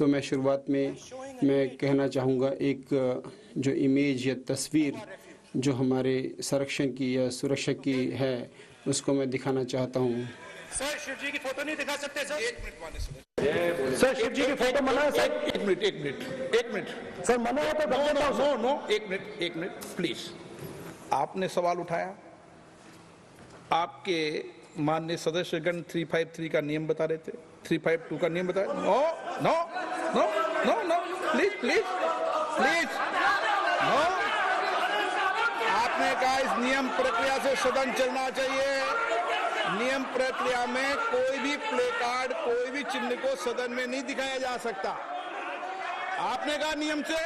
तो मैं शुरुआत में मैं कहना चाहूँगा एक जो इमेज या तस्वीर जो हमारे संरक्षण की या सुरक्षा की है उसको मैं दिखाना चाहता हूँ। सर शिव जी की फोटो नहीं दिखा सकते सर? एक मिनट माननीय सदस्य। सर शिव जी की फोटो मना है सर? एक मिनट सर मना है तो नो एक मिनट प्लीज। आपने सवाल उठाया, आपके माननीय सदस्यगण 353 का नियम बता रहे थे, 352 का नियम बताया। No no no no no please please please no. आपने कहा इस नियम प्रक्रिया से सदन चलना चाहिए। नियम प्रक्रिया में कोई भी प्ले कार्ड, कोई भी चिन्ह को सदन में नहीं दिखाया जा सकता। आपने कहा नियम से,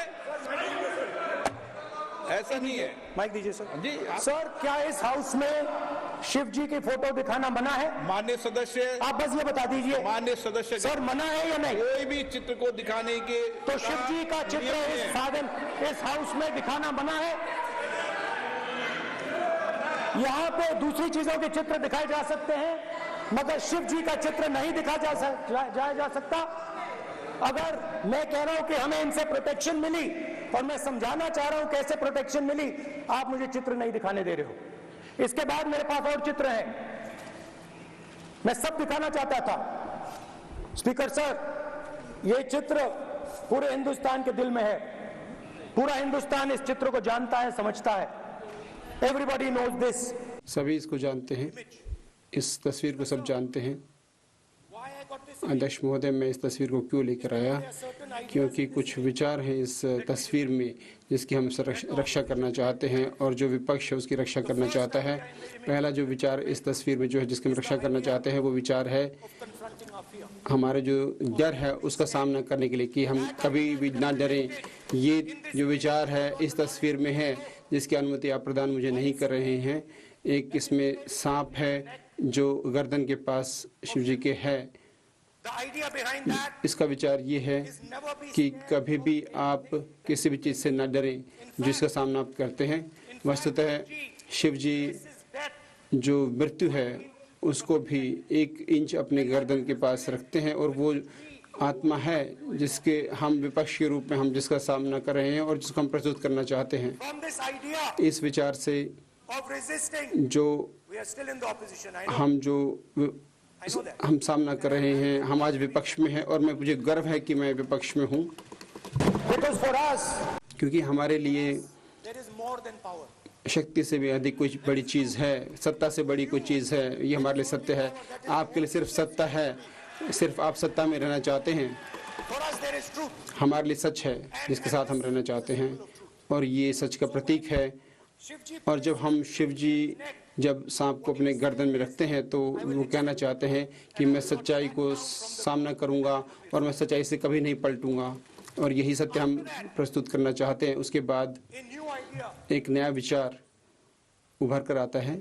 ऐसा नहीं है। माइक दीजिए सर। जी सर क्या इस हाउस में शिव जी की फोटो दिखाना मना है? माननीय सदस्य, आप बस ये बता दीजिए माननीय सदस्य, सर मना है या नहीं? कोई भी चित्र को दिखाने के तो शिव जी का चित्र इस साधन इस हाउस में दिखाना मना है। यहाँ पे दूसरी चीजों के चित्र दिखाए जा सकते हैं मगर शिव जी का चित्र नहीं दिखा जा सकता। अगर मैं कह रहा हूं कि हमें इनसे प्रोटेक्शन मिली और मैं समझाना चाह रहा हूं कैसे प्रोटेक्शन मिली, आप मुझे चित्र नहीं दिखाने दे रहे हो। इसके बाद मेरे पास और चित्र हैं, मैं सब दिखाना चाहता था। स्पीकर सर, ये चित्र पूरे हिंदुस्तान के दिल में है। पूरा हिंदुस्तान इस चित्र को जानता है, समझता है। Everybody knows this. सभी इसको जानते हैं, इस तस्वीर को सब जानते हैं। अध्यक्ष महोदय, मैं इस तस्वीर को क्यों लेकर आया, क्योंकि कुछ विचार हैं इस तस्वीर में जिसकी हम रक्षा करना चाहते हैं और जो विपक्ष है उसकी रक्षा करना चाहता है। पहला जो विचार इस तस्वीर में जो है जिसकी हम रक्षा करना चाहते हैं वो विचार है हमारे जो डर है उसका सामना करने के लिए कि हम कभी भी ना डरें। ये जो विचार है इस तस्वीर में है जिसकी अनुमति आप प्रदान मुझे नहीं कर रहे हैं। एक इसमें सांप है जो गर्दन के पास शिव जी के है। इसका विचार ये है कि कभी भी आप किसी भी चीज़ से न डरें जिसका सामना आप करते हैं। वस्तुतः शिव जी जो मृत्यु है उसको भी 1 इंच अपने गर्दन के पास रखते हैं और वो आत्मा है जिसके हम विपक्ष के रूप में हम जिसका सामना कर रहे हैं और जिसको हम प्रस्तुत करना चाहते हैं। इस विचार से जो हम सामना कर रहे हैं, हम आज विपक्ष में हैं और मैं मुझे गर्व है कि मैं विपक्ष में हूँ, क्योंकि हमारे लिए शक्ति से भी अधिक कुछ बड़ी चीज़ है, सत्ता से बड़ी कोई चीज़ है। ये हमारे लिए सत्य है। आपके लिए सिर्फ सत्ता है, सिर्फ आप सत्ता में रहना चाहते हैं। हमारे लिए सच है जिसके साथ हम रहना चाहते हैं और ये सच का प्रतीक है। और जब हम शिव जी जब सांप को अपने गर्दन में रखते हैं तो वो कहना चाहते हैं कि मैं सच्चाई को सामना करूंगा और मैं सच्चाई से कभी नहीं पलटूंगा, और यही सत्य हम प्रस्तुत करना चाहते हैं। उसके बाद एक नया विचार उभर कर आता है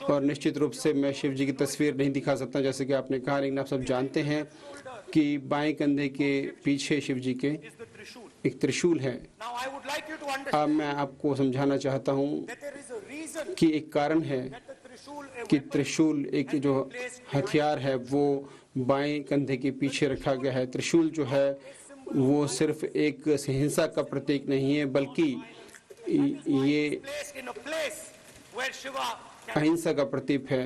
और निश्चित रूप से मैं शिव जी की तस्वीर नहीं दिखा सकता जैसे कि आपने कहा, लेकिन आप सब जानते हैं कि बाएं कंधे के पीछे शिव जी के एक त्रिशूल है। अब मैं आपको समझाना चाहता हूँ कि एक कारण है कि त्रिशूल एक जो हथियार है वो बाएं कंधे के पीछे रखा गया है। त्रिशूल जो है वो सिर्फ एक हिंसा का प्रतीक नहीं है बल्कि ये अहिंसा का प्रतीक है,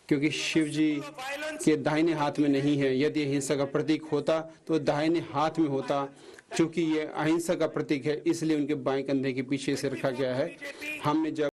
क्योंकि शिव जी के दाहिने हाथ में नहीं है। यदि हिंसा का प्रतीक होता तो दाहिने हाथ में होता। क्योंकि ये अहिंसा का प्रतीक है इसलिए उनके बाएं कंधे के पीछे से रखा गया है। हमने जब